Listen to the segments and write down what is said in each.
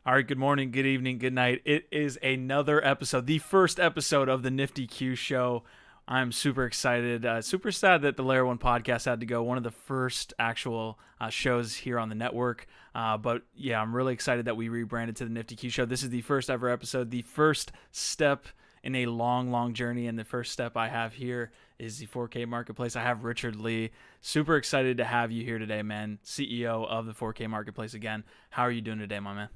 All right, good morning, good evening, good night. It is another episode, the first episode of the NFTYQ show. I'm super excited, super sad that the Layer 1 podcast had to go, one of the first actual shows here on the network. But yeah, I'm really excited that we rebranded to the NFTYQ show. This is the first ever episode, the first step in a long, long journey. And the first step I have here is the 4K Marketplace. I have Richard Lee. Super excited to have you here today, man. CEO of the 4K Marketplace again. How are you doing today, my man?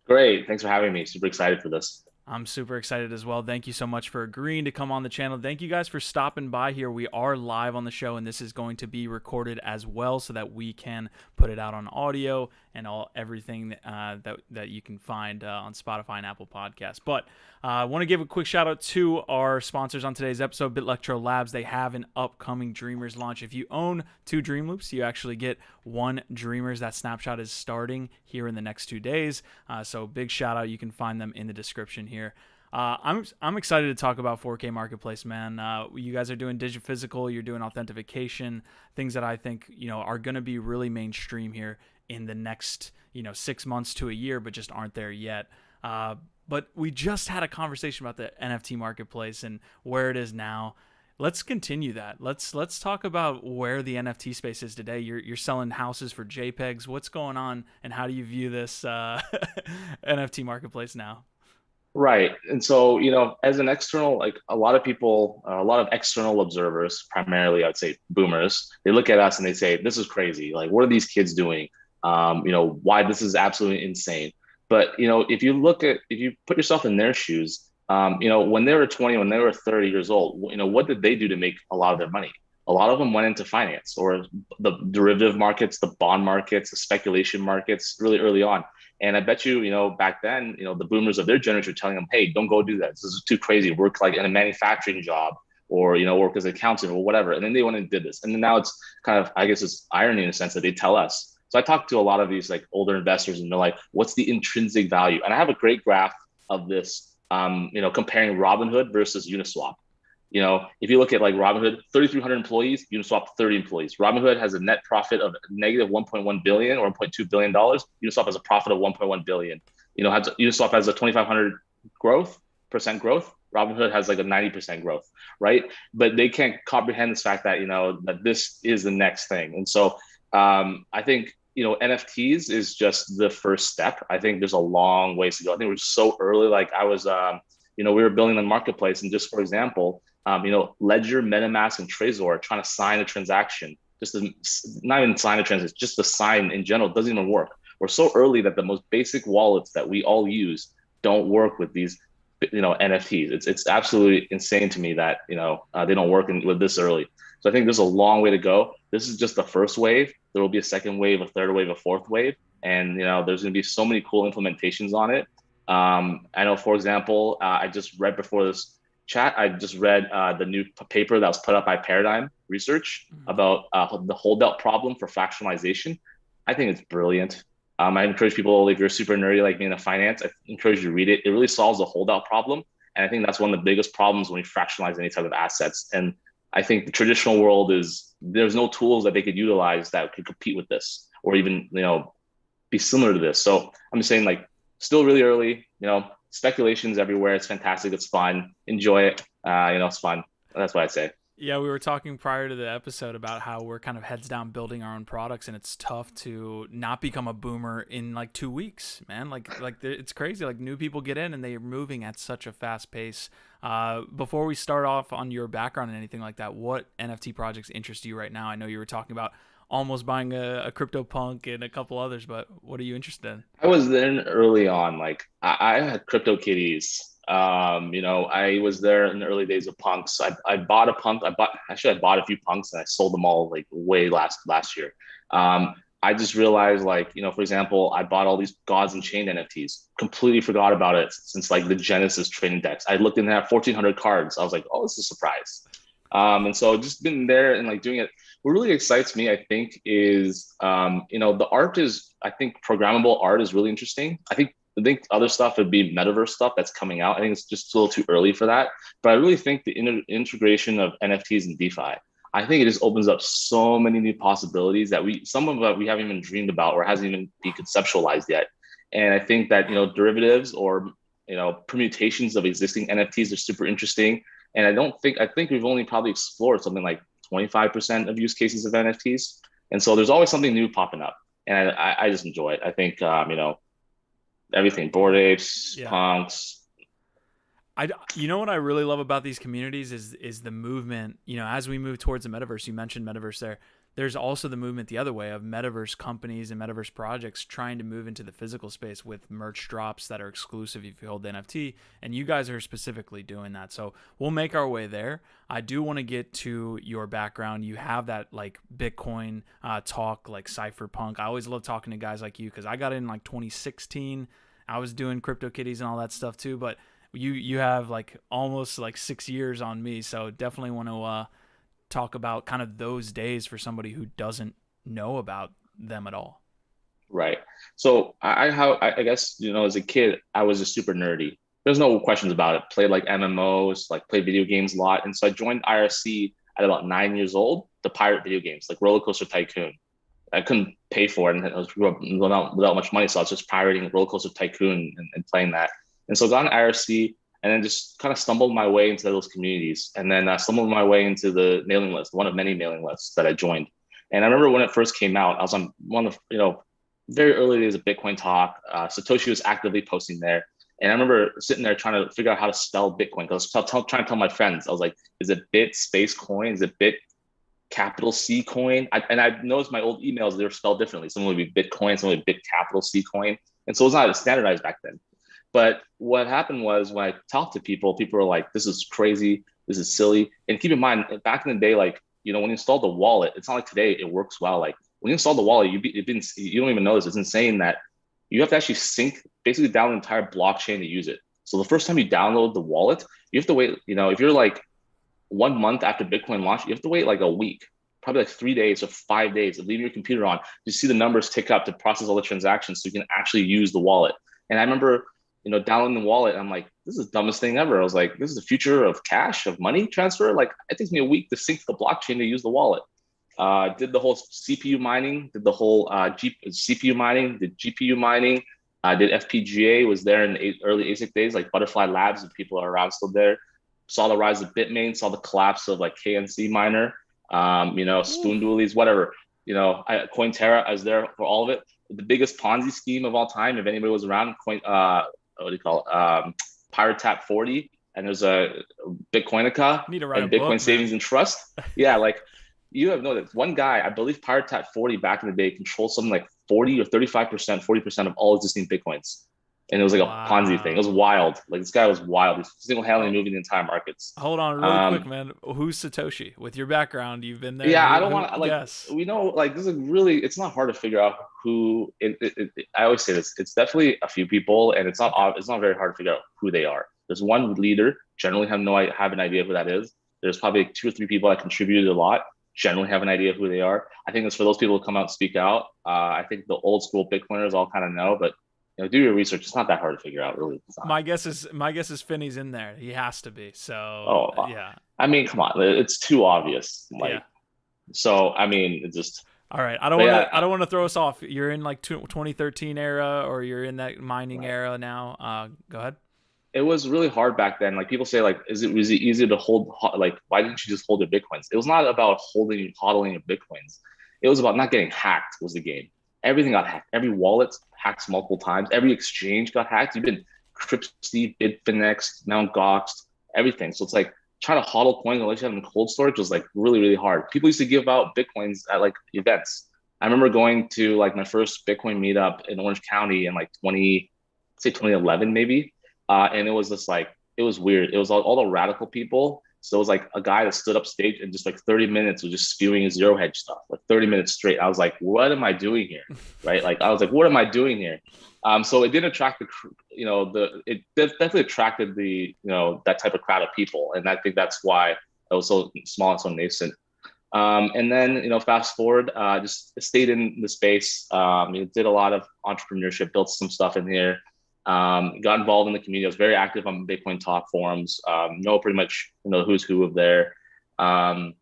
Great. Thanks for having me. Super excited for this. I'm super excited as well. Thank you so much for agreeing to come on the channel. Thank you guys for stopping by here. We are live on the show, and this is going to be recorded as well so that we can put it out on audio and everything that you can find on Spotify and Apple Podcasts. But I want to give a quick shout out to our sponsors on today's episode, Bitlectro Labs. They have an upcoming Dreamers launch. If you own 2 Dream Loops, you actually get 1 Dreamers. That snapshot is starting here in the next 2 days. So big shout out. You can find them in the description here. I'm excited to talk about 4K Marketplace, man. You guys are doing Digi-Physical, you're doing authentication, things that I think are going to be really mainstream here in the next 6 months to a year, but just aren't there yet. But we just had a conversation about the NFT marketplace and where it is now. Let's continue that. Let's talk about where the NFT space is today. You're selling houses for JPEGs. What's going on, and how do you view this NFT marketplace now? Right. And so, as an external, like a lot of people, a lot of external observers, primarily, I'd say boomers, they look at us and they say, this is crazy. Like, what are these kids doing? Why this is absolutely insane. But, if you put yourself in their shoes, when they were 20, when they were 30 years old, what did they do to make a lot of their money? A lot of them went into finance or the derivative markets, the bond markets, the speculation markets really early on. And I bet you, back then, the boomers of their generation were telling them, hey, don't go do that. This is too crazy. Work like in a manufacturing job or, work as an accountant or whatever. And then they went and did this. And then now it's kind of, I guess it's irony in a sense that they tell us. So I talked to a lot of these like older investors and they're like, what's the intrinsic value? And I have a great graph of this, comparing Robinhood versus Uniswap. If you look at like Robinhood, 3,300 employees, Uniswap 30 employees. Robinhood has a net profit of negative 1.1 billion or 1.2 billion dollars. Uniswap has a profit of 1.1 billion. Uniswap has a 2,500 percent growth. Robinhood has like a 90% growth, right? But they can't comprehend this fact that that this is the next thing. And so I think NFTs is just the first step. I think there's a long ways to go. I think we're so early. Like I was, we were building the marketplace, and just for example. Ledger, MetaMask, and Trezor are trying to sign a transaction, not even sign a transaction, just the sign in general doesn't even work. We're so early that the most basic wallets that we all use don't work with these, NFTs. It's absolutely insane to me that they don't work with this early. So I think there's a long way to go. This is just the first wave. There will be a second wave, a third wave, a fourth wave, and there's going to be so many cool implementations on it. I know, for example, I just read before this chat, I just read the new paper that was put up by Paradigm Research about the holdout problem for fractionalization. I think it's brilliant. I encourage people, if you're super nerdy like me in the finance, I encourage you to read it. It really solves the holdout problem. And I think that's one of the biggest problems when you fractionalize any type of assets. And I think the traditional world there's no tools that they could utilize that could compete with this or even, be similar to this. So I'm just saying like still really early, speculations everywhere. It's fantastic. It's fun. Enjoy it. It's fun. That's what I say. Yeah, we were talking prior to the episode about how we're kind of heads down building our own products, and it's tough to not become a boomer in like 2 weeks, man. Like it's crazy. Like new people get in and they're moving at such a fast pace. Before we start off on your background and anything like that, what NFT projects interest you right now? I know you were talking about almost buying a CryptoPunk and a couple others, but what are you interested in? I was then early on, like I had CryptoKitties. I was there in the early days of punks. I bought a punk. I bought a few punks and I sold them all like way last year. I just realized like, for example, I bought all these Gods and Chained NFTs, completely forgot about it since like the Genesis trading decks. I looked in there, 1,400 cards. I was like, oh, this is a surprise. And so just been there and like doing it. What really excites me, I think, is, the art is, I think programmable art is really interesting. I think other stuff would be metaverse stuff that's coming out. I think it's just a little too early for that. But I really think the integration of NFTs and DeFi, I think it just opens up so many new possibilities that some of that we haven't even dreamed about or hasn't even been conceptualized yet. And I think that, derivatives or, permutations of existing NFTs are super interesting. And I think we've only probably explored something like 25% of use cases of NFTs. And so there's always something new popping up. And I just enjoy it. I think, everything, Bored Apes, Yeah. punks. You know what I really love about these communities is the movement. As we move towards the metaverse, you mentioned metaverse there. There's also the movement the other way of metaverse companies and metaverse projects trying to move into the physical space with merch drops that are exclusive if you hold the NFT. And you guys are specifically doing that. So we'll make our way there. I do want to get to your background. You have that like Bitcoin talk, like cypherpunk. I always love talking to guys like you because I got in like 2016. I was doing CryptoKitties and all that stuff too, but you have like almost like 6 years on me, so definitely want to talk about kind of those days for somebody who doesn't know about them at all. Right. So I guess, as a kid, I was just super nerdy. There's no questions about it. Played like MMOs, like played video games a lot. And so I joined IRC at about 9 years old to pirate video games like Roller Coaster Tycoon. I couldn't pay for it, and I grew up without much money, so I was just pirating Roller Coaster Tycoon and playing that. And so I got on IRC and then just kind of stumbled my way into those communities, and then stumbled my way into the mailing list, one of many mailing lists that I joined. And I remember when it first came out, I was on one of very early days of Bitcoin talk. Satoshi was actively posting there, and I remember sitting there trying to figure out how to spell Bitcoin because I was trying to tell my friends. I was like, "Is it bit space coin? Is it bit capital C coin?" And I noticed my old emails, they were spelled differently. Some would be Bitcoin, some would be bit capital C coin. And so it was not standardized back then. But what happened was when I talked to people were like, "This is crazy. This is silly." And keep in mind, back in the day, like, when you install the wallet, it's not like today it works well. Like when you install the wallet, you don't even know this. It's insane that you have to actually basically down the entire blockchain to use it. So the first time you download the wallet, you have to wait, if you're like 1 month after Bitcoin launch, you have to wait like a week, probably like 3 days or 5 days of leaving your computer on. You see the numbers tick up to process all the transactions so you can actually use the wallet. And I remember, downloading the wallet, I'm like, this is the dumbest thing ever. I was like, this is the future of cash, of money transfer. Like, it takes me a week to sync the blockchain to use the wallet. Did the whole CPU mining, did the whole CPU mining, did GPU mining, did FPGA, was there in the early ASIC days, like Butterfly Labs, if people are around still there. Saw the rise of Bitmain, saw the collapse of like KNC Miner, Spoon Doolies, whatever. Cointerra, I was there for all of it. The biggest Ponzi scheme of all time, if anybody was around, what do you call it? Pirate Tap 40, and there's a Bitcoinica and Bitcoin Savings and Trust. Yeah, like you have noticed one guy, I believe Pirate Tap 40 back in the day controlled something like 40 or 35%, 40% of all existing Bitcoins. And it was like a Ponzi thing. It was wild. Like this guy was wild. He's single-handedly moving the entire markets. Hold on really quick, man. Who's Satoshi? With your background, you've been there. Yeah, I don't want to like. Yes. We know like this is really. It's not hard to figure out who. I always say this. It's definitely a few people, and it's not. It's not very hard to figure out who they are. There's one leader. Generally, have an idea who that is. There's probably 2 or 3 people that contributed a lot. Generally, have an idea who they are. I think it's for those people to come out and speak out. I think the old school Bitcoiners all kind of know, but do your research. It's not that hard to figure out, really. My guess is Finney's in there. He has to be. So yeah. I mean, come on, it's too obvious. Like, yeah. So I mean, it's just. All right, I don't want to throw us off. You're in like 2013 era, or you're in that mining era now. Go ahead. It was really hard back then. Like people say, like, was it easy to hold? Like, why didn't you just hold your Bitcoins? It was not about hodling your Bitcoins. It was about not getting hacked. Was the game. Everything got hacked. Every wallet hacked multiple times. Every exchange got hacked. You've been Cryptsy, Bitfinex, Mt. Gox, everything. So it's like trying to hodl coins unless you have them in cold storage was like really, really hard. People used to give out Bitcoins at like events. I remember going to like my first Bitcoin meetup in Orange County in like 2011 maybe. And it was just like, it was weird. It was all the radical people. So it was like a guy that stood up stage and just like 30 minutes was just spewing his zero hedge stuff, like 30 minutes straight. I was like, what am I doing here? Right? Like, I was like, what am I doing here? So it didn't attract it definitely attracted that type of crowd of people. And I think that's why it was so small and so nascent. And then, fast forward, just stayed in the space, did a lot of entrepreneurship, built some stuff in here. Got involved in the community. I was very active on Bitcoin talk forums. Know pretty much who's who of there. I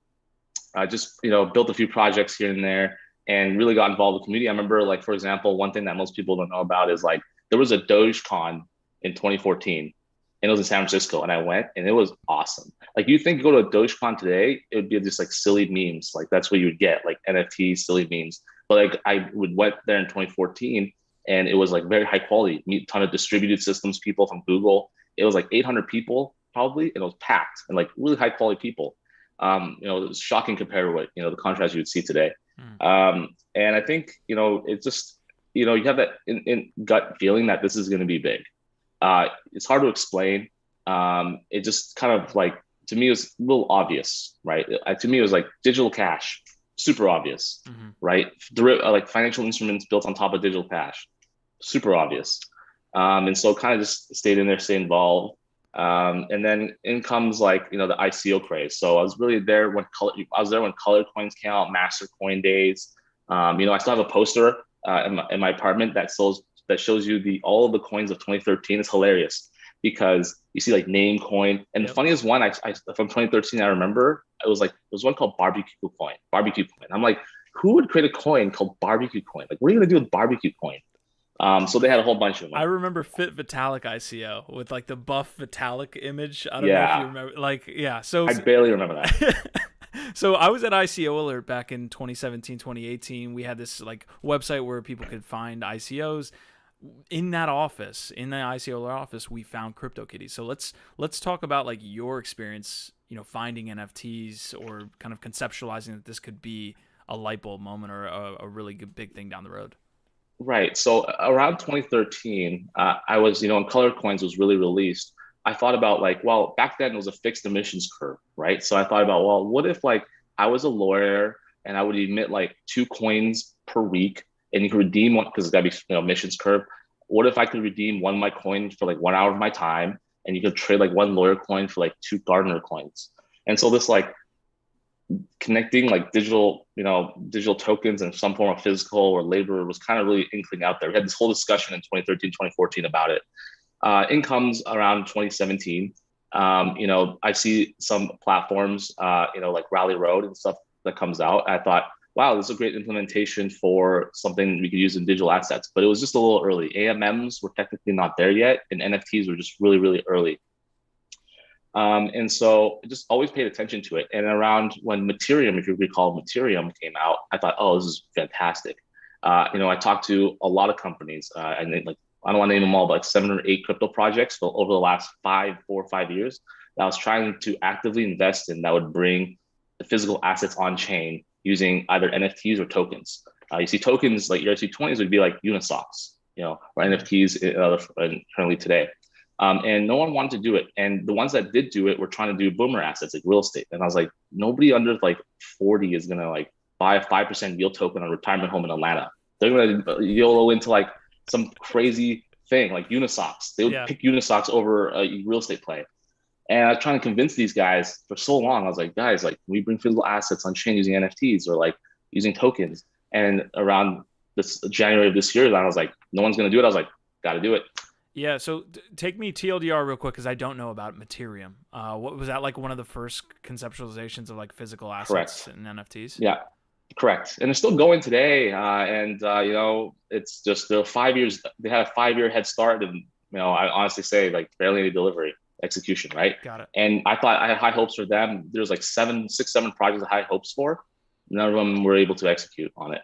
just built a few projects here and there, and really got involved with the community. I remember, like, for example, one thing that most people don't know about is like there was a DogeCon in 2014, and it was in San Francisco, and I went, and it was awesome. Like you think you go to a DogeCon today, it would be just like silly memes, like that's what you would get, like NFT silly memes. But like I would went there in 2014, and it was like very high quality, meet a ton of distributed systems people from Google. It was like 800 people probably, and it was packed and like really high quality people. You know, it was shocking compared to what, you know, the contrast you would see today. And I think, you know, it's just, you know, you have that in gut feeling that this is going to be big. It's hard to explain. It just kind of like, to me, it was a little obvious, right? To me, it was like digital cash, super obvious, right? Like financial instruments built on top of digital cash, super obvious. And so kind of just stayed in there, stayed involved. And then in comes like, you know, the ICO craze. So I was really there when color coins came out, master coin days. You know, I still have a poster in my apartment that shows you all of the coins of 2013. It's hilarious because you see like name coin, and the funniest one I from 2013 I remember, it was one called barbecue coin. I'm like, who would create a coin called barbecue coin? Like, what are you gonna do with barbecue coin? So they had a whole bunch of them. I remember Fit Vitalik ICO with like the buff Vitalik image. I don't know if you remember. Like, yeah. So I barely remember that. So I was at ICO Alert back in 2017, 2018. We had this like website where people could find ICOs. In that office, in the ICO Alert office, we found CryptoKitties. So let's talk about like your experience, you know, finding NFTs or kind of conceptualizing that this could be a light bulb moment or a really good big thing down the road. Right. So around 2013, I was, you know, when Color Coins was really released, I thought about like, well, back then it was a fixed emissions curve, right? So I thought about, well, what if like I was a lawyer and I would emit like 2 coins per week, and you could redeem one because it's gotta be, you know, emissions curve. What if I could redeem one of my coins for like 1 hour of my time, and you could trade like 1 lawyer coin for like 2 gardener coins? And so this like connecting like digital tokens and some form of physical or labor was kind of really inkling out there. We had this whole discussion in 2013, 2014 about it. In comes around 2017. You know, I see some platforms, you know, like Rally Road and stuff that comes out. I thought, wow, this is a great implementation for something we could use in digital assets, but it was just a little early. AMMs were technically not there yet, and NFTs were just really, really early. And so I just always paid attention to it. And around when Ethereum, if you recall, Ethereum came out, I thought, oh, this is fantastic. You know, I talked to a lot of companies, and like, I don't want to name them all, but like 7 or 8 crypto projects over the last 4 or 5 years that I was trying to actively invest in that would bring the physical assets on chain using either NFTs or tokens. You see tokens like ERC20s would be like Unisocks, you know, or NFTs currently today. And no one wanted to do it. And the ones that did do it were trying to do boomer assets like real estate. And I was like, nobody under like 40 is going to like buy a 5% yield token on a retirement home in Atlanta. They're going to YOLO into like some crazy thing like Unisocks. They would pick Unisocks over a real estate play. And I was trying to convince these guys for so long. I was like, guys, like, we bring physical assets on chain using NFTs or like using tokens. And around this January of this year, I was like, no one's going to do it. I was like, got to do it. Yeah, so take me TLDR real quick because I don't know about Ethereum. What was that, like one of the first conceptualizations of like physical assets and NFTs? Yeah, correct. And it's still going today. And you know, it's just the 5 years. They had a 5-year head start, and you know, I honestly say like barely any delivery execution, right? Got it. And I thought I had high hopes for them. There's like 7 projects I had high hopes for. None of them were able to execute on it.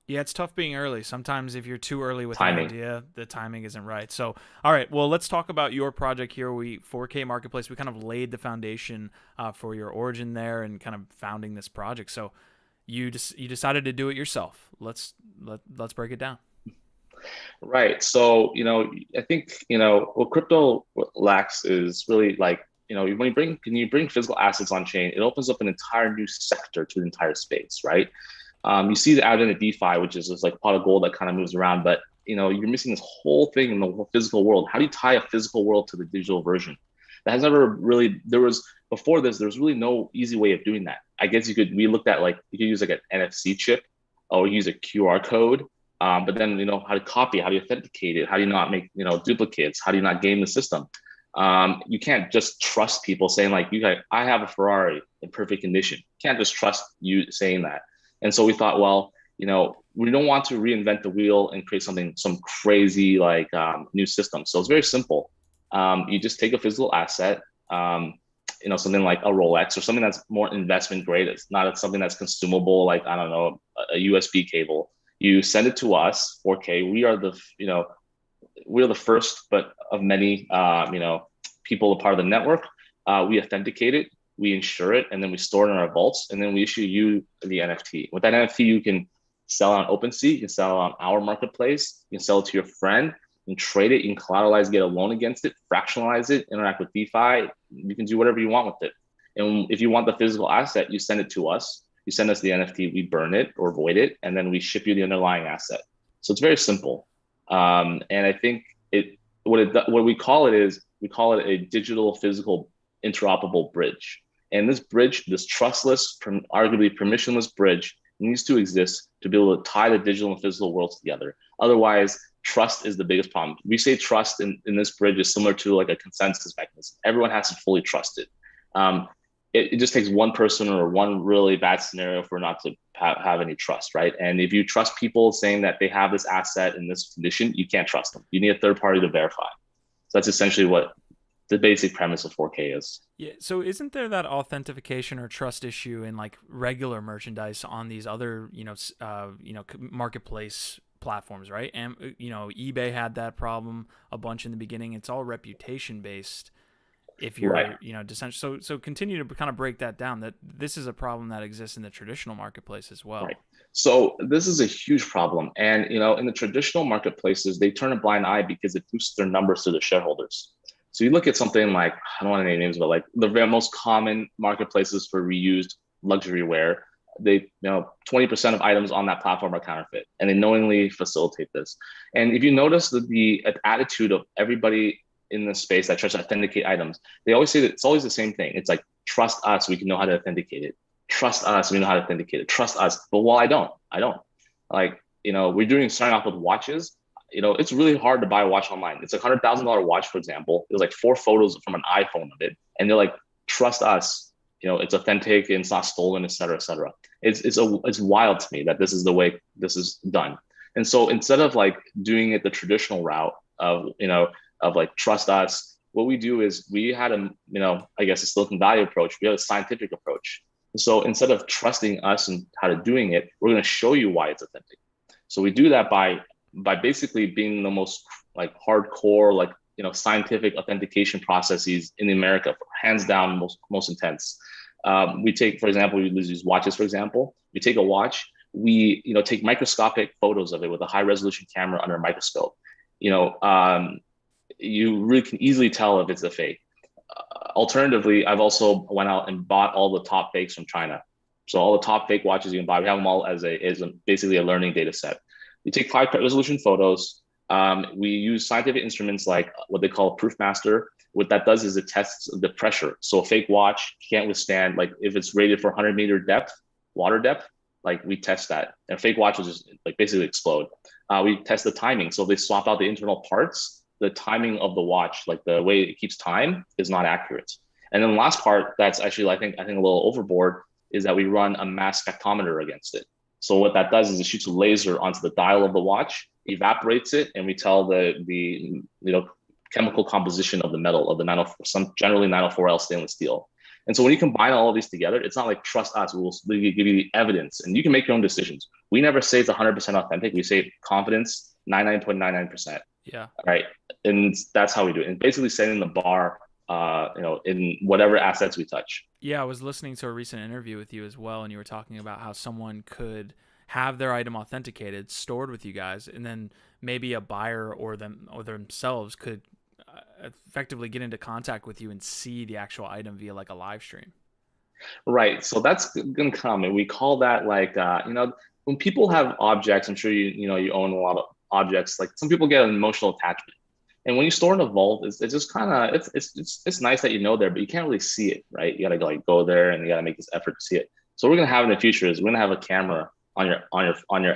Yeah, it's tough being early. Sometimes if you're too early with an idea, the timing isn't right. So, all right, well, let's talk about your project here. 4K Marketplace, we kind of laid the foundation for your origin there and kind of founding this project. So you decided to do it yourself. Let's break it down. Right. So, you know, I think, you know, what crypto lacks is really like, you know, when you bring physical assets on chain, it opens up an entire new sector to the entire space, right? You see the advent of DeFi, which is just like a pot of gold that kind of moves around, but you know, you're missing this whole thing in the whole physical world. How do you tie a physical world to the digital version? That has never really, before this, there was really no easy way of doing that. I guess we looked at like, you could use like an NFC chip or use a QR code, but then, you know, how to copy, how do you authenticate it? How do you not make, you know, duplicates? How do you not game the system? You can't just trust people saying like, I have a Ferrari in perfect condition. You can't just trust you saying that. And so we thought, well, you know, we don't want to reinvent the wheel and create some crazy like new system. So it's very simple. You just take a physical asset, something like a Rolex or something that's more investment grade. It's not something that's consumable, like, I don't know, a USB cable. You send it to us, 4K. We're the first, but of many, people a part of the network. We authenticate it, we insure it, and then we store it in our vaults, and then we issue you the NFT. With that NFT, you can sell on OpenSea, you can sell on our marketplace, you can sell it to your friend, you can trade it, you can collateralize, get a loan against it, fractionalize it, interact with DeFi. You can do whatever you want with it. And if you want the physical asset, you send it to us. You send us the NFT, we burn it or void it, and then we ship you the underlying asset. So it's very simple. And I think what we call it is, we call it a digital physical interoperable bridge. And this bridge, this trustless, arguably permissionless bridge, needs to exist to be able to tie the digital and physical worlds together. Otherwise, trust is the biggest problem. We say trust in this bridge is similar to like a consensus mechanism. Everyone has to fully trust it. It just takes one person or one really bad scenario for not to have any trust, right? And if you trust people saying that they have this asset in this condition, you can't trust them. You need a third party to verify. So that's essentially what the basic premise of 4K is. Yeah. So isn't there that authentication or trust issue in like regular merchandise on these other, marketplace platforms, right? And, eBay had that problem a bunch in the beginning. It's all reputation based. If you're, Right. So continue to kind of break that down, that this is a problem that exists in the traditional marketplace as well. Right. So this is a huge problem. And, in the traditional marketplaces, they turn a blind eye because it boosts their numbers to the shareholders. So you look at something like, I don't want to name names, but like the very most common marketplaces for reused luxury wear, 20% of items on that platform are counterfeit, and they knowingly facilitate this. And if you notice the attitude of everybody in the space that tries to authenticate items, they always say that it's always the same thing. It's like, trust us, we can know how to authenticate it. Trust us, we know how to authenticate it. Trust us. But I don't. Like, we're starting off with watches. It's really hard to buy a watch online. It's a $100,000 watch, for example. There's like 4 photos from an iPhone of it. And they're like, trust us, it's authentic and it's not stolen, et cetera, et cetera. It's wild to me that this is the way this is done. And so instead of like doing it the traditional route of like, trust us, what we do is we had I guess a Silicon Valley approach. We have a scientific approach. And so instead of trusting us and how to doing it, we're going to show you why it's authentic. So we do that by basically being the most like hardcore, like, scientific authentication processes in America, hands down, most intense. We take, for example, we use watches, for example. We take a watch, we, take microscopic photos of it with a high resolution camera under a microscope. You really can easily tell if it's a fake. Alternatively, I've also went out and bought all the top fakes from China. So all the top fake watches you can buy, we have them all as basically a learning data set. We take high resolution photos. We use scientific instruments like what they call Proofmaster. What that does is it tests the pressure. So a fake watch can't withstand, like if it's rated for 100-meter depth, water depth, like we test that. And a fake watch will just like basically explode. We test the timing. So if they swap out the internal parts, the timing of the watch, like the way it keeps time, is not accurate. And then the last part that's actually, I think a little overboard, is that we run a mass spectrometer against it. So what that does is it shoots a laser onto the dial of the watch, evaporates it, and we tell the chemical composition of the metal, of the generally 904L stainless steel. And so when you combine all of these together, it's not like, trust us, we'll give you the evidence and you can make your own decisions. We never say it's 100% authentic. We say confidence 99.99%. Yeah. Right. And that's how we do it. And basically setting the bar, in whatever assets we touch. Yeah, I was listening to a recent interview with you as well, and you were talking about how someone could have their item authenticated, stored with you guys, and then maybe a buyer or themselves could effectively get into contact with you and see the actual item via like a live stream. Right. So that's going to come. And we call that like, when people have objects, I'm sure you own a lot of objects, like some people get an emotional attachment. And when you store in a vault, it's just kind of, it's nice that there, but you can't really see it, right? You got to go there and you got to make this effort to see it. So what we're going to have in the future is we're going to have a camera on your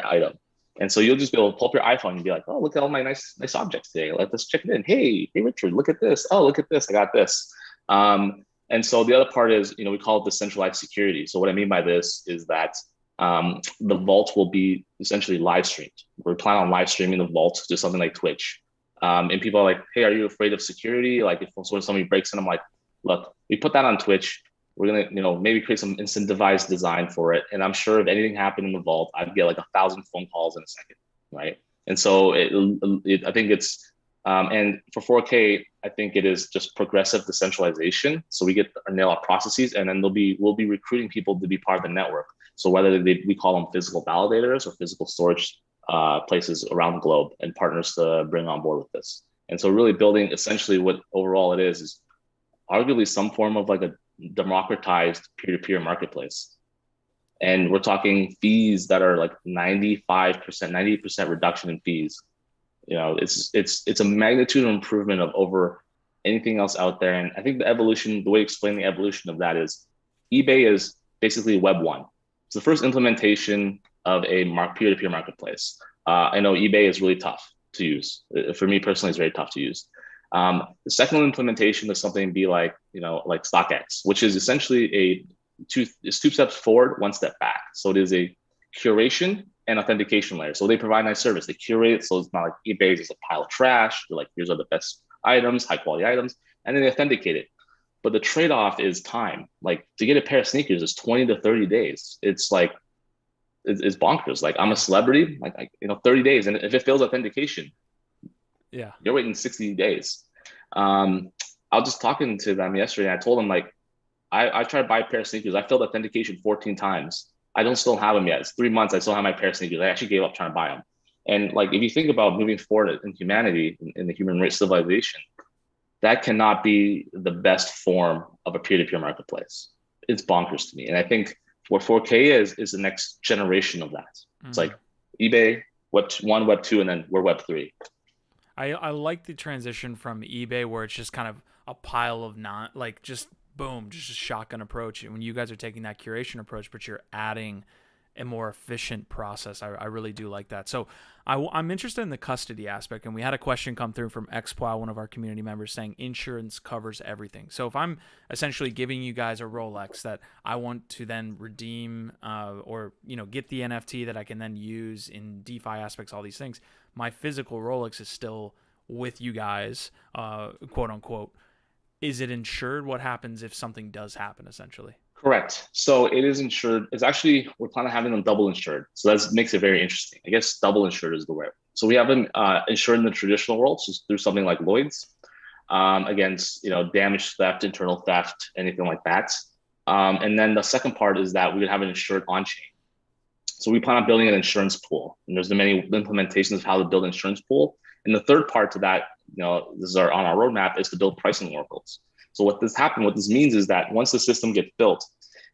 item. And so you'll just be able to pull up your iPhone and be like, oh, look at all my nice objects today. Let's check it in. Hey, Richard, look at this. Oh, look at this. I got this. And so the other part is, we call it decentralized security. So what I mean by this is that the vault will be essentially live streamed. We're planning on live streaming the vault to something like Twitch. And people are like, hey, are you afraid of security? Like if somebody breaks in, I'm like, look, we put that on Twitch. We're going to, maybe create some incentivized design for it. And I'm sure if anything happened in the vault, I'd get like 1,000 phone calls in a second, right? And so I think it's, and for 4K, I think it is just progressive decentralization. So we get our nail out processes, and then we'll be recruiting people to be part of the network. So whether we call them physical validators or physical storage places around the globe, and partners to bring on board with this. And so really building essentially what overall it is arguably some form of like a democratized peer-to-peer marketplace. And we're talking fees that are like 95%, 90% reduction in fees. It's a magnitude of improvement of over anything else out there. And I think the way to explain the evolution of that is eBay is basically Web 1. It's the first implementation of a peer-to-peer marketplace. I know eBay is really tough to use. For me personally, it's very tough to use. The second implementation is something be like StockX, which is essentially two steps forward, one step back. So it is a curation and authentication layer. So they provide nice service. They curate it, so it's not like eBay is a pile of trash. They're like, here's are the best items, high quality items, and then they authenticate it. But the trade-off is time. Like to get a pair of sneakers is 20 to 30 days. It's like, it's bonkers. Like I'm a celebrity, 30 days. And if it fails authentication, yeah, you're waiting 60 days. I was just talking to them yesterday. And I told them like, I tried to buy a pair of sneakers. I failed authentication 14 times. I don't still have them yet. It's 3 months. I still have my pair of sneakers. I actually gave up trying to buy them. And like, if you think about moving forward in humanity, in the human race civilization, that cannot be the best form of a peer-to-peer marketplace. It's bonkers to me. And I think what 4K is the next generation of that. Mm-hmm. It's like eBay, Web 1, Web 2, and then we're Web 3. I like the transition from eBay where it's just kind of a pile of just boom, just a shotgun approach. And when you guys are taking that curation approach, but you're adding a more efficient process, I really do like that. So I'm interested in the custody aspect, and we had a question come through from XPlow, one of our community members, saying insurance covers everything. So if I'm essentially giving you guys a Rolex that I want to then redeem or get the NFT that I can then use in DeFi aspects, all these things, my physical Rolex is still with you guys, quote unquote. Is it insured? What happens if something does happen, essentially? Correct. So it is insured. It's actually, we're planning on having them double insured. So that makes it very interesting. I guess double insured is the word. So we have them insured in the traditional world, so through something like Lloyd's, against damage, theft, internal theft, anything like that. And then the second part is that we would have an insured on-chain. So we plan on building an insurance pool. And there's many implementations of how to build an insurance pool. And the third part to that, this is on our roadmap, is to build pricing oracles. So what this means is that once the system gets built,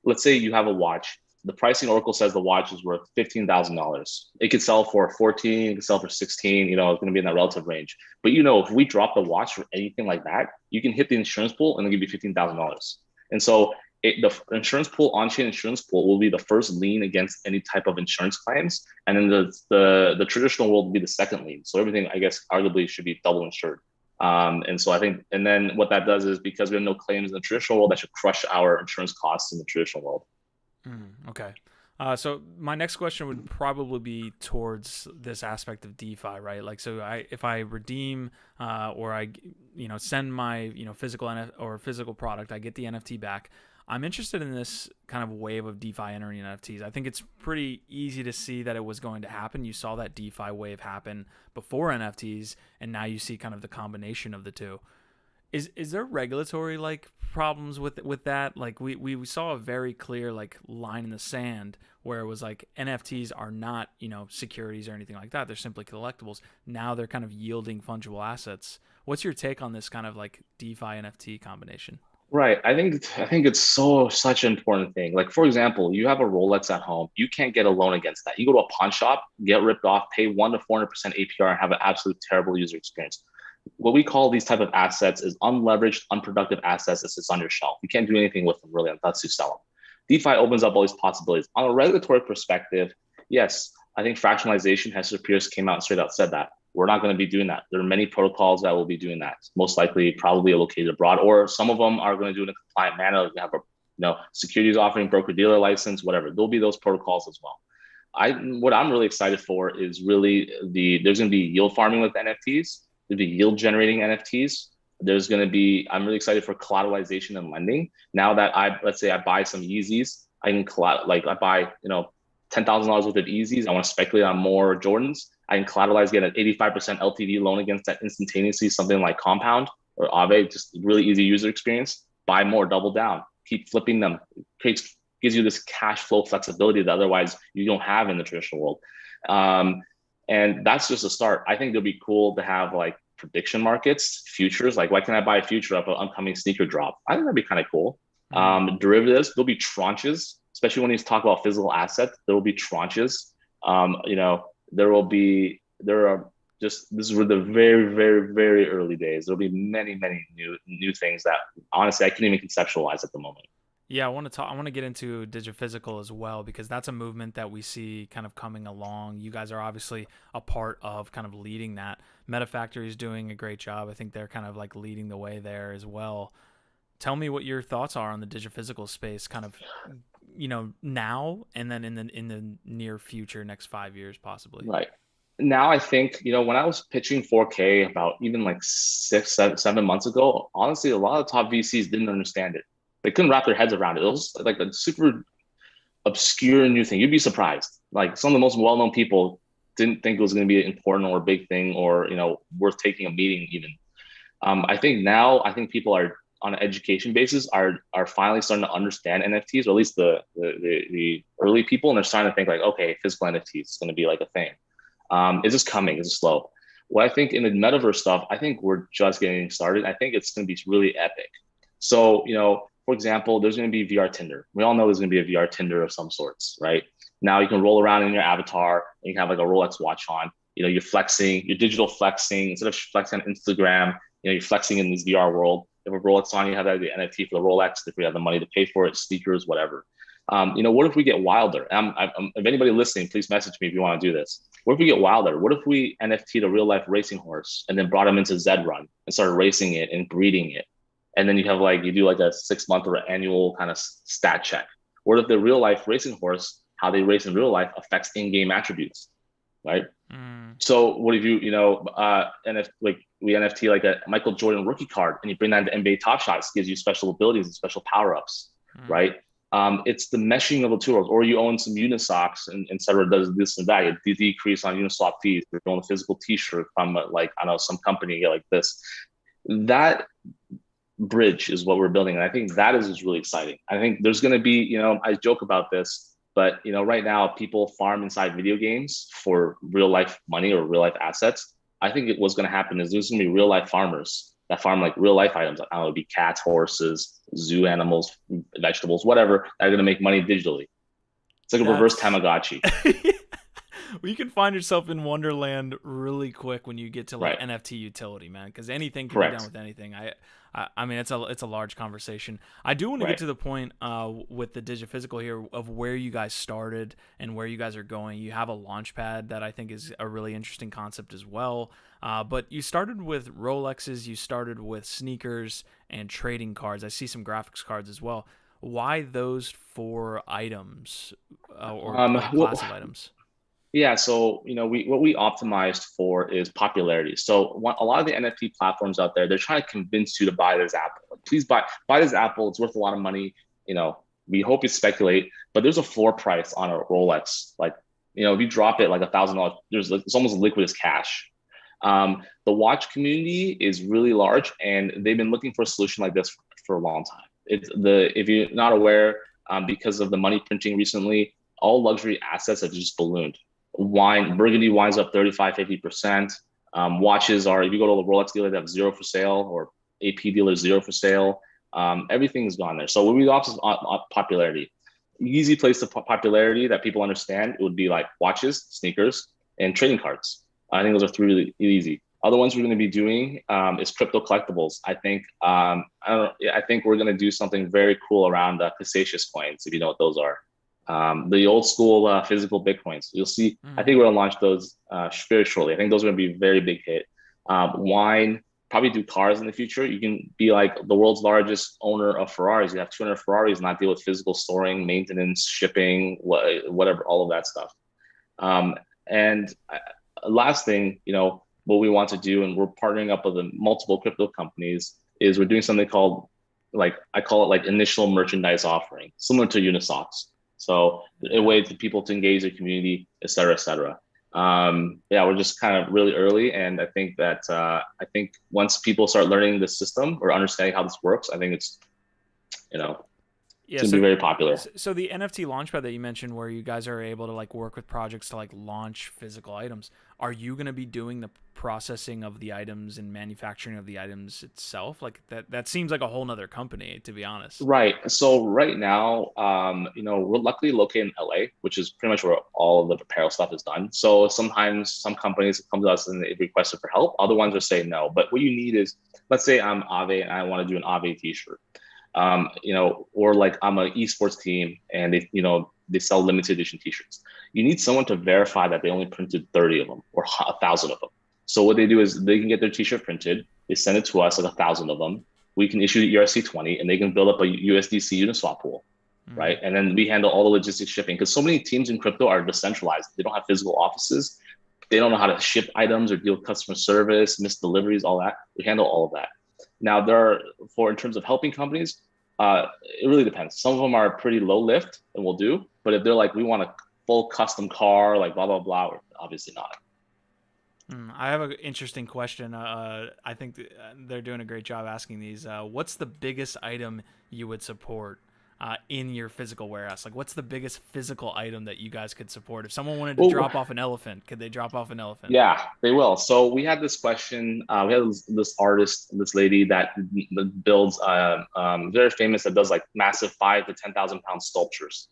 let's say you have a watch, the pricing oracle says the watch is worth $15,000. It could sell for 14, it could sell for 16, it's going to be in that relative range. But if we drop the watch for anything like that, you can hit the insurance pool and they'll give you $15,000. And so the insurance pool, on-chain insurance pool, will be the first lien against any type of insurance claims. And then the traditional world will be the second lien. So everything, I guess, arguably should be double insured. And so I think, and then what that does is, because we have no claims in the traditional world, that should crush our insurance costs in the traditional world. Okay. So my next question would probably be towards this aspect of DeFi, right? Like, so if I redeem or I send my physical product, I get the NFT back. I'm interested in this kind of wave of DeFi entering NFTs. I think it's pretty easy to see that it was going to happen. You saw that DeFi wave happen before NFTs, and now you see kind of the combination of the two. Is there regulatory problems with that? Like we saw a very clear line in the sand where it was like NFTs are not securities or anything like that. They're simply collectibles. Now they're kind of yielding fungible assets. What's your take on this kind of DeFi NFT combination? Right. I think it's such an important thing. Like, for example, you have a Rolex at home. You can't get a loan against that. You go to a pawn shop, get ripped off, pay 1 to 400% APR, and have an absolute terrible user experience. What we call these type of assets is unleveraged, unproductive assets that sits on your shelf. You can't do anything with them really unless you sell them. DeFi opens up all these possibilities. On a regulatory perspective, yes, I think fractionalization, Hester Pierce came out and straight out said that. We're not going to be doing that. There are many protocols that will be doing that. Most likely, probably located abroad, or some of them are going to do it in a compliant manner. We have securities offering, broker dealer license, whatever. There'll be those protocols as well. What I'm really excited for is really there's going to be yield farming with NFTs. There'll be yield generating NFTs. I'm really excited for collateralization and lending. Now that let's say I buy some Yeezys, I can I buy, $10,000 worth of Yeezys. I want to speculate on more Jordans. I can collateralize, get an 85% LTV loan against that instantaneously, something like Compound or Aave, just really easy user experience. Buy more, double down, keep flipping them. Gives you this cash flow flexibility that otherwise you don't have in the traditional world. And that's just a start. I think it'll be cool to have like prediction markets, futures. Like, why can't I buy a future of an upcoming sneaker drop? I think that'd be kind of cool. Derivatives, there'll be tranches, especially when you talk about physical assets. There will be tranches. This is the very, very, very early days. There'll be many, many new things that honestly I can't even conceptualize at the moment. Yeah, I want to get into Digi-Physical as well, because that's a movement that we see kind of coming along. You guys are obviously a part of kind of leading that. MetaFactory is doing a great job. I think they're kind of like leading the way there as well. Tell me what your thoughts are on the Digi-Physical space, kind of, now and then in the near future, next 5 years possibly. Right. Now I think, when I was pitching 4K about even like 7 months ago, honestly, a lot of top VCs didn't understand it. They couldn't wrap their heads around it. It was like a super obscure new thing. You'd be surprised. Like, some of the most well-known people didn't think it was going to be an important or big thing, or worth taking a meeting even. I think people are on an education basis are finally starting to understand NFTs, or at least the early people, and they're starting to think like, okay, physical NFTs is going to be like a thing. Is this coming? Is it slow? What I think in the metaverse stuff, I think we're just getting started. I think it's going to be really epic. So, for example, there's going to be VR Tinder. We all know there's going to be a VR Tinder of some sorts, right? Now you can roll around in your avatar and you can have like a Rolex watch on. You're flexing, you're digital flexing. Instead of flexing on Instagram, you're flexing in this VR world. If a Rolex on, you have that the NFT for the Rolex. If you have the money to pay for it, sneakers, whatever. What if we get wilder? If anybody listening, please message me if you want to do this. What if we get wilder? What if we NFT'd a real life racing horse and then brought him into Zed Run and started racing it and breeding it? And then you do like a 6-month or annual kind of stat check. What if the real life racing horse, how they race in real life, affects in-game attributes, right? So what if we NFT like a Michael Jordan rookie card, and you bring that into NBA Top Shots, gives you special abilities and special power-ups, right? It's the meshing of the two worlds. Or you own some Unisocks and Tether does this and that. You decrease on Uniswap fees. You're doing a physical T-shirt from some company like this. That bridge is what we're building, and I think that is really exciting. I think there's going to be, I joke about this, but right now people farm inside video games for real life money or real life assets. I think what's going to happen is there's going to be real life farmers that farm like real life items. I don't know, it'd be cats, horses, zoo animals, vegetables, whatever, that are going to make money digitally. It's like a reverse Tamagotchi. Well, you can find yourself in Wonderland really quick when you get to like Right. NFT utility, man, because anything can Correct. be done with anything. I mean, it's a large conversation. I do want to get to the point with the Digi-Physical here of where you guys started and where you guys are going. You have a launch pad that I think is a really interesting concept as well. But you started with Rolexes, you started with sneakers and trading cards. I see some graphics cards as well. Why those 4 items or class of items? Yeah, so what we optimized for is popularity. So a lot of the NFT platforms out there, they're trying to convince you to buy this Apple. Please buy this Apple. It's worth a lot of money. We hope you speculate, but there's a floor price on a Rolex. Like, if you drop it like $1,000, it's almost liquid as cash. The watch community is really large, and they've been looking for a solution like this for a long time. If you're not aware, because of the money printing recently, all luxury assets have just ballooned. Burgundy wine's up 35-50%. Watches are, if you go to the Rolex dealer, they have 0 for sale, or AP dealers 0 for sale. Everything's gone there. So what we offer is popularity. Easy place to popularity that people understand, it would be like watches, sneakers, and trading cards. I think those are 3 really easy. Other ones we're going to be doing is crypto collectibles. I think we're going to do something very cool around Cassatius coins, if you know what those are. The old school physical Bitcoins. You'll see, I think we're going to launch those very shortly. I think those are going to be a very big hit. Wine, probably do cars in the future. You can be like the world's largest owner of Ferraris. You have 200 Ferraris, not deal with physical storing, maintenance, shipping, whatever, all of that stuff. And last thing, what we want to do, and we're partnering up with multiple crypto companies, is we're doing something called, like, I call it like initial merchandise offering, similar to Unisocks. So a way for people to engage the community, et cetera, et cetera. Yeah, we're just kind of really early. And I think that, once people start learning the system or understanding how this works, I think it's, Yeah, it's gonna be very popular. so the NFT launchpad that you mentioned, where you guys are able to like work with projects to like launch physical items, are you going to be doing the processing of the items and manufacturing of the items itself? Like that seems like a whole nother company, to be honest. Right. So right now, we're luckily located in LA, which is pretty much where all of the apparel stuff is done. So sometimes some companies come to us and they request for help. Other ones are saying no. But what you need is, let's say I'm Ave and I want to do an Ave t-shirt. Or like I'm an esports team and they sell limited edition t-shirts. You need someone to verify that they only printed 30 of them or 1,000 of them. So what they do is they can get their t-shirt printed, they send it to us, like 1,000 of them. We can issue ERC20 and they can build up a USDC Uniswap pool, right? And then we handle all the logistics shipping, because so many teams in crypto are decentralized. They don't have physical offices. They don't know how to ship items or deal with customer service, missed deliveries, all that. We handle all of that. Now, in terms of helping companies, it really depends. Some of them are pretty low lift and we'll do, but if they're like, we want a full custom car, like blah, blah, blah, obviously not. I have an interesting question. I think they're doing a great job asking these. What's the biggest item you would support in your physical warehouse? Like, what's the biggest physical item that you guys could support? If someone wanted to drop off an elephant, could they drop off an elephant? Yeah, they will. So we had this question. We had this artist, this lady that builds, very famous, that does like massive 5 to 10,000 pound sculptures.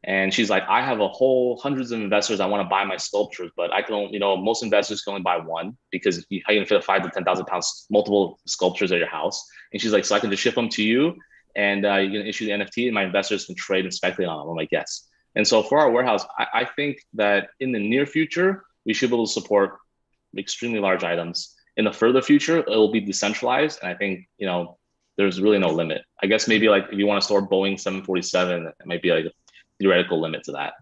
And she's like, I have a whole hundreds of investors. I want to buy my sculptures, but I can, most investors can only buy one, because how you can fit a 5 to 10,000 pounds, multiple sculptures at your house. And she's like, so I can just ship them to you and you can issue the NFT and my investors can trade and speculate on them. I'm like, yes. And so for our warehouse, I think that in the near future, we should be able to support extremely large items. In the further future, it will be decentralized. And I think, there's really no limit. I guess maybe like if you want to store Boeing 747, it might be like a theoretical limit to that.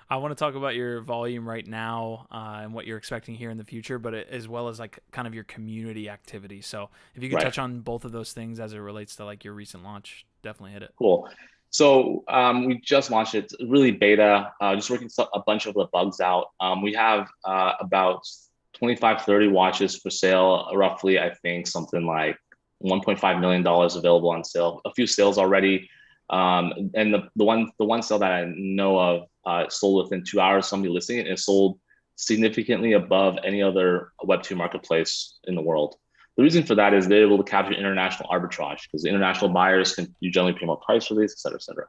I want to talk about your volume right now and what you're expecting here in the future, but as well as like kind of your community activity. So if you could touch on both of those things as it relates to like your recent launch, definitely hit it. Cool. So we just launched it, really beta, just working a bunch of the bugs out. We have about 25, 30 watches for sale, roughly, I think something like $1.5 million available on sale, a few sales already. And the one sale that I know of sold within 2 hours, somebody listing it, and it sold significantly above any other Web2 marketplace in the world. The reason for that is they're able to capture international arbitrage, because the international buyers can generally pay more price for these, et cetera, et cetera.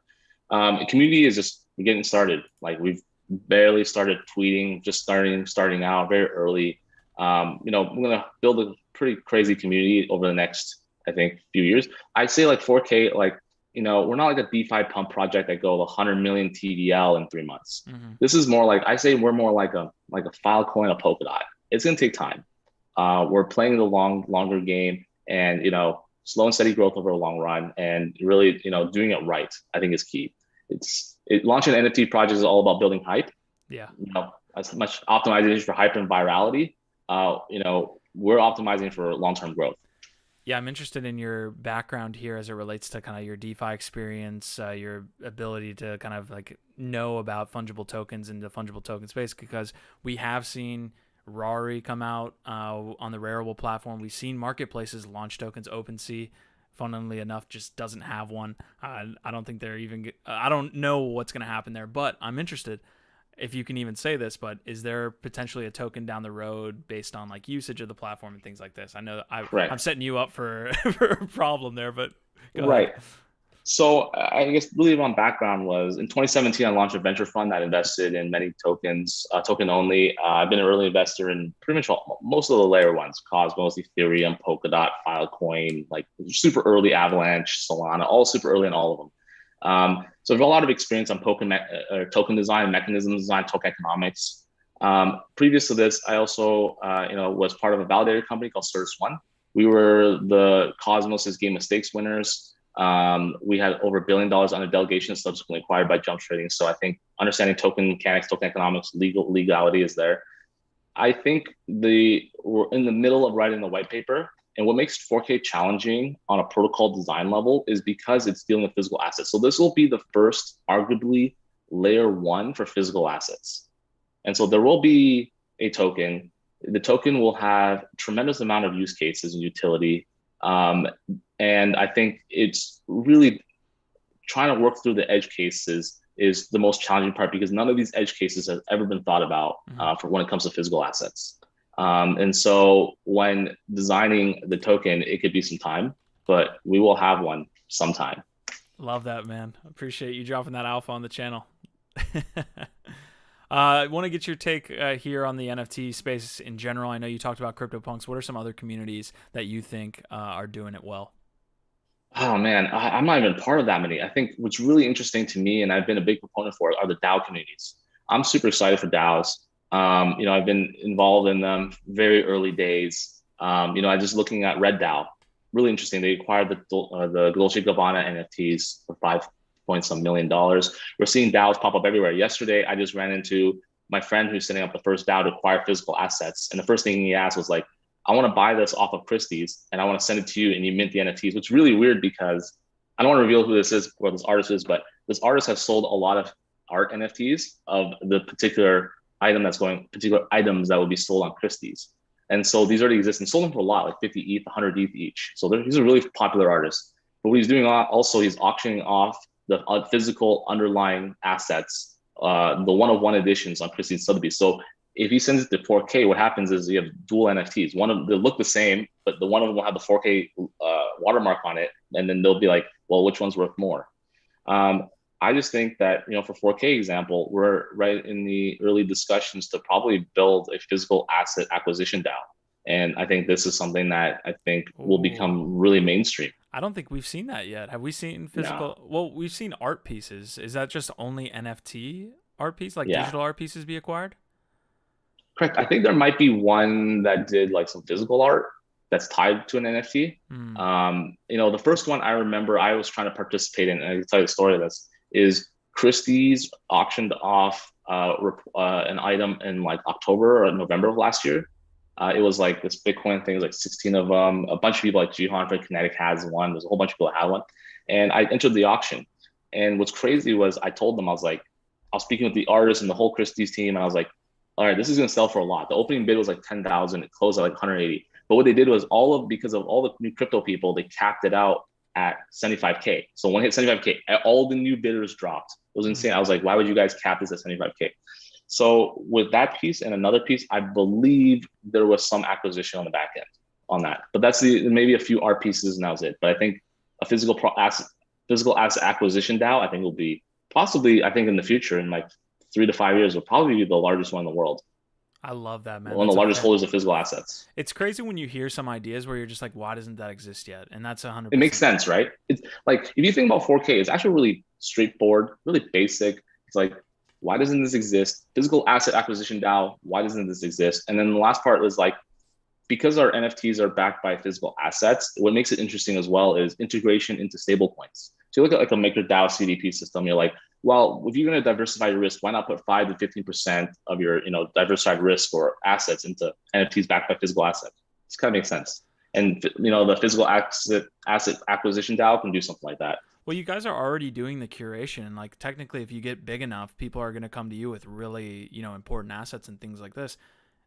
The community is just getting started. Like, we've barely started tweeting, just starting out very early. We're going to build a pretty crazy community over the next, I think, few years. I'd say like 4K, like, we're not like a DeFi pump project that go 100 million TVL in 3 months. Mm-hmm. This is more like, I say we're more like a Filecoin, a Polkadot. It's going to take time. We're playing the longer game, and, slow and steady growth over a long run, and really, doing it right, I think, is key. Launching an NFT project is all about building hype. Yeah. As much optimization for hype and virality. We're optimizing for long-term growth. Yeah, I'm interested in your background here as it relates to kind of your DeFi experience, your ability to kind of like know about fungible tokens in the fungible token space, because we have seen Rari come out on the Rarible platform. We've seen marketplaces launch tokens. OpenSea, funnily enough, just doesn't have one. I don't think they're even. I don't know what's going to happen there, but I'm interested. If you can even say this, but is there potentially a token down the road based on like usage of the platform and things like this? I know I'm setting you up for a problem there, but go ahead. So I guess really my background was in 2017, I launched a venture fund that invested in many tokens, token only. I've been an early investor in pretty much most of the layer ones: Cosmos, Ethereum, Polkadot, Filecoin, like super early Avalanche, Solana, all super early in all of them. So I have a lot of experience on token design, mechanism design, token economics. Previous to this, I also, was part of a validator company called Certus One. We were the Cosmos's Game of Stakes winners. We had over $1 billion on a delegation, subsequently acquired by Jump Trading. So I think understanding token mechanics, token economics, legality is there. I think we're in the middle of writing the white paper. And what makes 4K challenging on a protocol design level is because it's dealing with physical assets. So this will be the first, arguably, layer one for physical assets. And so there will be a token. The token will have a tremendous amount of use cases and utility. And I think it's really trying to work through the edge cases is the most challenging part, because none of these edge cases have ever been thought about for when it comes to physical assets. And so when designing the token, it could be some time, but we will have one sometime. Love that, man. Appreciate you dropping that alpha on the channel. I want to get your take here on the NFT space in general. I know you talked about CryptoPunks. What are some other communities that you think are doing it well? Oh man, I'm not even part of that many. I think what's really interesting to me, and I've been a big proponent for it, are the DAO communities. I'm super excited for DAOs. I've been involved in them very early days. I just looking at Red DAO, really interesting. They acquired the Dolce Gabbana NFTs for $5 million. We're seeing DAOs pop up everywhere. Yesterday, I just ran into my friend who's setting up the first DAO to acquire physical assets, and the first thing he asked was like, I want to buy this off of Christie's and I want to send it to you and you mint the NFTs, which is really weird because I don't want to reveal who this is or this artist is, but this artist has sold a lot of art NFTs of the particular items that will be sold on Christie's. And so these already exist and sold them for a lot, like 50 ETH, 100 ETH each. So these are really popular artists. But what he's doing also, he's auctioning off the physical underlying assets, the one-of-one editions on Christie's Sotheby's. So if he sends it to 4K, what happens is you have dual NFTs. They look the same, but the one of them will have the 4K watermark on it, and then they'll be like, well, which one's worth more? I just think that, for 4K example, we're right in the early discussions to probably build a physical asset acquisition DAO. And I think this is something that I think will become really mainstream. I don't think we've seen that yet. Have we seen physical? No. Well, we've seen art pieces. Is that just only NFT art piece, like digital art pieces be acquired? Correct. I think there might be one that did like some physical art that's tied to an NFT. The first one I remember I was trying to participate in, and I can tell you the story of this, is Christie's auctioned off an item in like October or November of last year. It was like this Bitcoin thing, like 16 of them. A bunch of people like Jihan from Kinetic has one. There's a whole bunch of people that had one. And I entered the auction. And what's crazy was I told them, I was speaking with the artist and the whole Christie's team, and I was like, all right, this is going to sell for a lot. The opening bid was like 10,000. It closed at like 180. But what they did was because of all the new crypto people, they capped it out at 75K. So when it hit 75K, all the new bidders dropped. It was insane. I was like, why would you guys cap this at 75K? So with that piece and another piece, I believe there was some acquisition on the back end on that. But that's maybe a few art pieces and that was it. But I think a physical asset acquisition DAO, I think will be possibly, I think in the future, in like 3 to 5 years, will probably be the largest one in the world. I love that, man. One of the largest holders of physical assets. It's crazy when you hear some ideas where you're just like, why doesn't that exist yet? And that's 100%. It makes sense, right? It's like, if you think about 4K, it's actually really straightforward, really basic. It's like, why doesn't this exist? Physical asset acquisition DAO, why doesn't this exist? And then the last part is like, because our NFTs are backed by physical assets, what makes it interesting as well is integration into stablecoins. So you look at like a MakerDAO CDP system, you're like, well, if you're going to diversify your risk, why not put 5 to 15% of your, diversified risk or assets into NFTs backed by physical assets? This kind of makes sense. And, the physical asset acquisition DAO can do something like that. Well, you guys are already doing the curation. And like, technically, if you get big enough, people are going to come to you with really, important assets and things like this.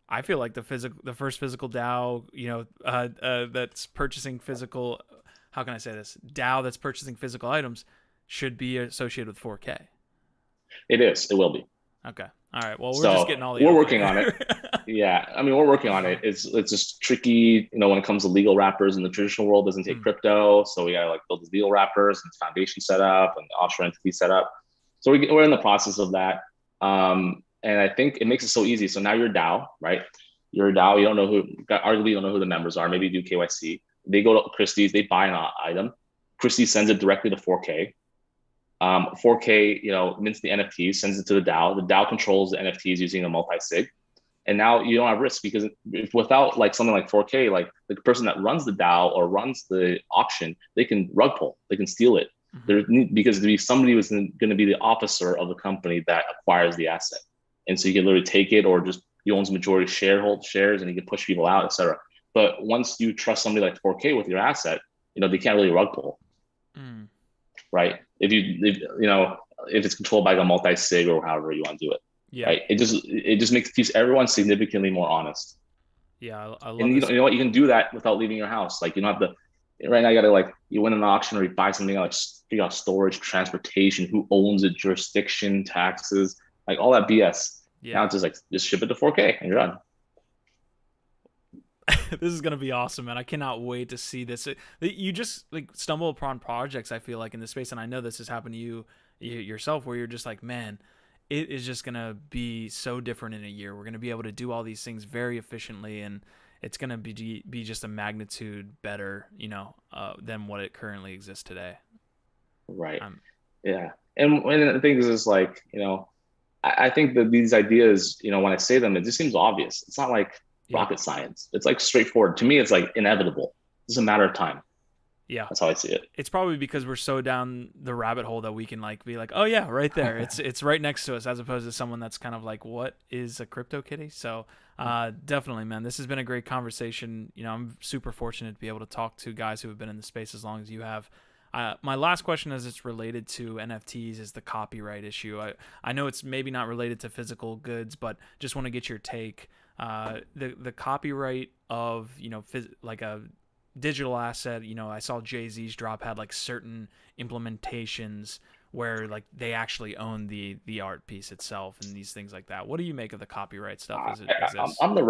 I feel like the first physical DAO, that's purchasing physical, how can I say this? DAO that's purchasing physical items should be associated with 4K. It is. It will be. Okay. All right. Well, we're just getting all the. We're working on it. Yeah. I mean, we're working on it. It's just tricky, when it comes to legal wrappers in the traditional world doesn't take crypto. So we got to like build these legal wrappers and foundation set up and offshore entity set up. So we're in the process of that. And I think it makes it so easy. So now you're a DAO, right? You're a DAO. You don't know arguably you don't know who the members are. Maybe you do KYC. They go to Christie's, they buy an item. Christie sends it directly to 4K. 4K, mints the NFTs, sends it to the DAO. The DAO controls the NFTs using a multi-sig. And now you don't have risk because if without like something like 4K, like the person that runs the DAO or runs the auction, they can rug pull, they can steal it. Because there be somebody who's going to be the officer of the company that acquires the asset, and so you can literally take it, or just he owns majority shares, and he can push people out, etc. But once you trust somebody like 4K with your asset, they can't really rug pull, right? If it's controlled by a multi-sig or however you want to do it. Yeah. Right. It just keeps everyone significantly more honest. Yeah, I love and you know what, you can do that without leaving your house. Like you don't have to. Right now, you gotta like you win an auction or you buy something, like figure out storage, transportation, who owns it, jurisdiction, taxes, like all that BS. Yeah. Now it's just ship it to 4K and you're done. This is gonna be awesome, man. I cannot wait to see this. You just like stumble upon projects, I feel like, in this space, and I know this has happened to you yourself, where you're just like, man, it is just going to be so different in a year. We're going to be able to do all these things very efficiently, and it's going to be just a magnitude better, than what it currently exists today. Right. Yeah. And the thing is like, I think that these ideas, when I say them, it just seems obvious. It's not like rocket science. It's like straightforward. To me, it's like inevitable. It's a matter of time. Yeah, that's how I see it. It's probably because we're so down the rabbit hole that we can like be like, oh yeah, right there. It's right next to us, as opposed to someone that's kind of like, what is a crypto kitty? So definitely, man, this has been a great conversation. I'm super fortunate to be able to talk to guys who have been in the space as long as you have. My last question, as it's related to NFTs, is the copyright issue. I know it's maybe not related to physical goods, but just want to get your take. The copyright of like a digital asset, I saw Jay-Z's drop had like certain implementations where like they actually own the art piece itself and these things like that. What do you make of the copyright stuff as it exists? I'm the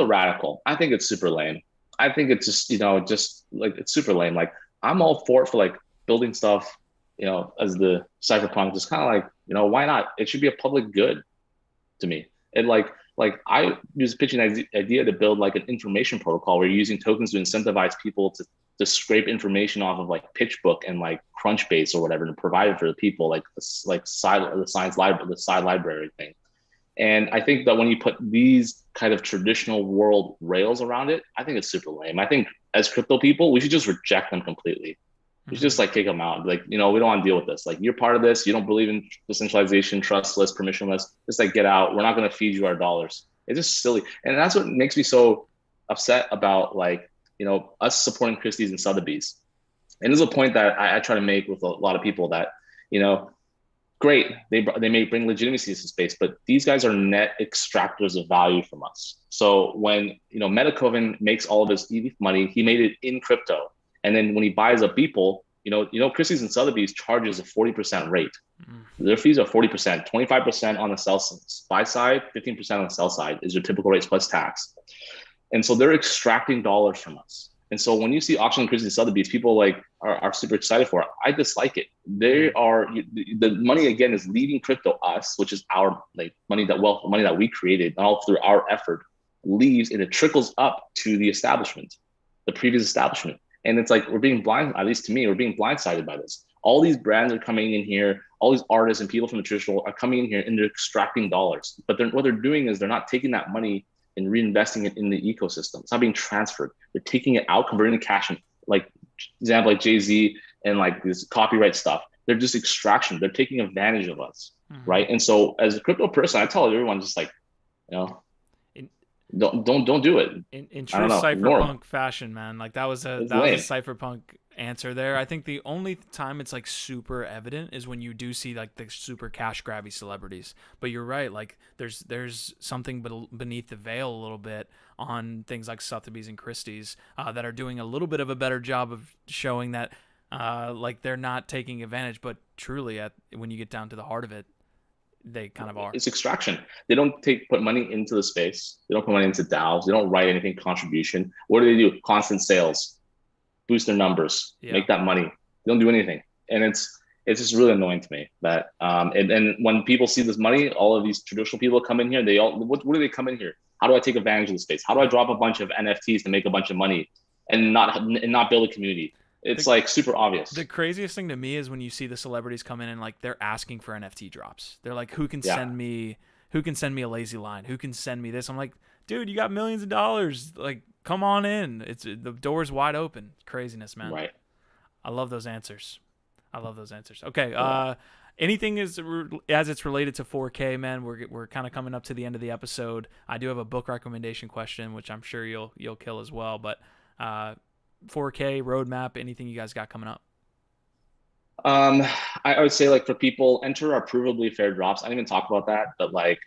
radical. I think it's super lame. I think it's just it's super lame. Like I'm all for like building stuff, as the cypherpunk, just kind of like, why not? It should be a public good to me. And like I was pitching an idea to build like an information protocol where you're using tokens to incentivize people to scrape information off of like PitchBook and like Crunchbase or whatever, and provide it for the people, like the science library, the side library thing. And I think that when you put these kind of traditional world rails around it, I think it's super lame. I think as crypto people, we should just reject them completely. We should just like kick them out. Like, we don't want to deal with this. Like, you're part of this. You don't believe in decentralization, trustless, permissionless. Just like get out. We're not going to feed you our dollars. It's just silly. And that's what makes me so upset about like, us supporting Christie's and Sotheby's. And this is a point that I try to make with a lot of people that, great, they may bring legitimacy to the space, but these guys are net extractors of value from us. So when, Metacoven makes all of his EV money, he made it in crypto. And then when he buys up people, Christie's and Sotheby's charges a 40% rate. Their fees are 40%, 25% on the buy side, 15% on the sell side is your typical rates plus tax. And so they're extracting dollars from us. And so when you see auction Christie's and Sotheby's, people like are super excited for it. I dislike it. The money again is leaving crypto us, which is our like money that we created, all through our effort, leaves, and it trickles up to the establishment, the previous establishment. And it's like, we're being blind, at least to me, we're being blindsided by this. All these brands are coming in here, all these artists and people from the traditional are coming in here and they're extracting dollars. But what they're doing is they're not taking that money and reinvesting it in the ecosystem. It's not being transferred. They're taking it out, converting to cash. And like example, like Jay-Z and like this copyright stuff, they're just extraction. They're taking advantage of us, right? And so as a crypto person, I tell everyone just like, don't do it. In true cypherpunk fashion, man. Like that was a cypherpunk answer there. I think the only time it's like super evident is when you do see like the super cash grabby celebrities. But you're right, like there's something beneath the veil a little bit on things like Sotheby's and Christie's that are doing a little bit of a better job of showing that like they're not taking advantage, but truly when you get down to the heart of it, they kind of are. It's extraction. They don't put money into the space. They don't put money into DAOs. They don't write anything contribution. What do? Constant sales, boost their numbers, make that money. They don't do anything. And it's just really annoying to me that, and when people see this money, all of these traditional people come in here, what do they come in here? How do I take advantage of the space? How do I drop a bunch of NFTs to make a bunch of money and not build a community? It's like super obvious. The craziest thing to me is when you see the celebrities come in and like they're asking for NFT drops. They're like, who can send me who can send me a lazy line? Who can send me this? I'm like, dude, you got millions of dollars. Like, come on in. The door's wide open. Craziness, man. Right. I love those answers. Okay. Yeah. Anything as it's related to 4K, man. We're kind of coming up to the end of the episode. I do have a book recommendation question, which I'm sure you'll kill as well. But 4K roadmap. Anything you guys got coming up? I would say like for people, enter our provably fair drops. I didn't even talk about that, but like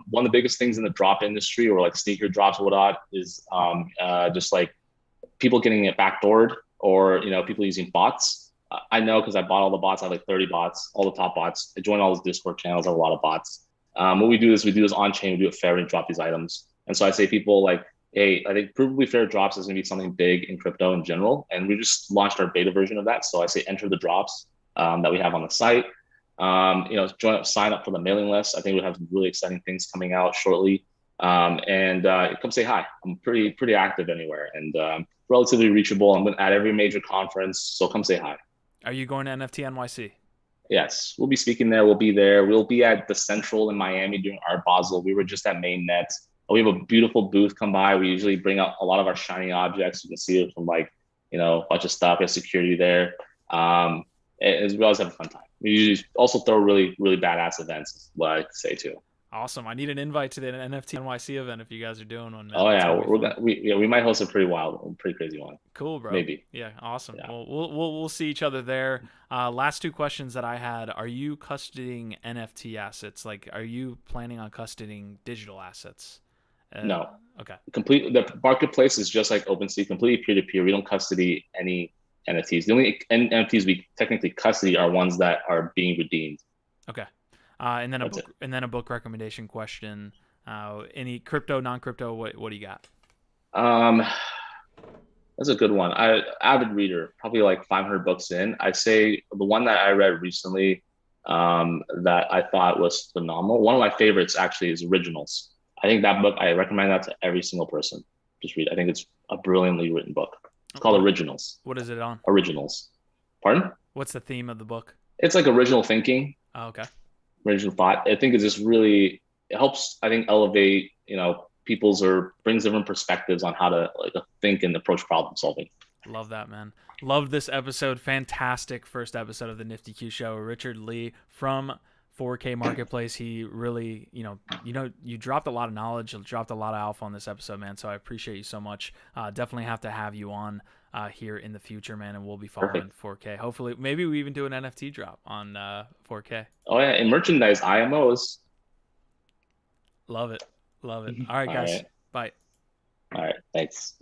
one of the biggest things in the drop industry or like sneaker drops or whatnot is just like people getting it backdoored or people using bots. I know because I bought all the bots. I have like 30 bots, all the top bots. I joined all those Discord channels. I have a lot of bots. What we do is on chain. We do it fair and drop these items. And so I say people like, hey, I think provably fair drops is going to be something big in crypto in general. And we just launched our beta version of that. So I say enter the drops that we have on the site. Sign up for the mailing list. I think we have some really exciting things coming out shortly. And come say hi. I'm pretty active anywhere and relatively reachable. I'm at every major conference, so come say hi. Are you going to NFT NYC? Yes, we'll be speaking there. We'll be there. We'll be at the Central in Miami during Art Basel. We were just at Mainnet. We have a beautiful booth. Come by. We usually bring out a lot of our shiny objects. You can see it from a bunch of stuff. We have security there. We always have a fun time. We usually also throw really, really badass events, is what I like to say too. Awesome. I need an invite to the NFT NYC event if you guys are doing one, man. Oh yeah, we might host a pretty crazy one. Cool, bro. Maybe. Yeah, awesome. Yeah. Well, we'll see each other there. Last two questions that I had: are you custodying NFT assets? Like, are you planning on custodying digital assets? No. Okay. The marketplace is just like OpenSea, completely peer to peer. We don't custody any NFTs. The only NFTs we technically custody are ones that are being redeemed. Okay. And then a book recommendation question. Any crypto, non-crypto? What do you got? That's a good one. Avid reader, probably like 500 books in. I'd say the one that I read recently that I thought was phenomenal. One of my favorites actually is Originals. I think that book, I recommend that to every single person. Just read. I think it's a brilliantly written book. It's called Originals. What is it on? Originals. Pardon? What's the theme of the book? It's like original thinking. Oh, okay. Original thought. I think it's just really, it helps, I think, elevate, people's or brings different perspectives on how to think and approach problem solving. Love that, man. Loved this episode. Fantastic first episode of the NFTYQ show. Richard Lee from 4K Marketplace. He really, you dropped a lot of knowledge, you dropped a lot of alpha on this episode, man. So I appreciate you so much. Definitely have to have you on here in the future, man, and we'll be following 4K. Hopefully, maybe we even do an NFT drop on 4K. Oh yeah, and merchandise IMOs. Love it. All right, guys. All right. Bye. All right, thanks.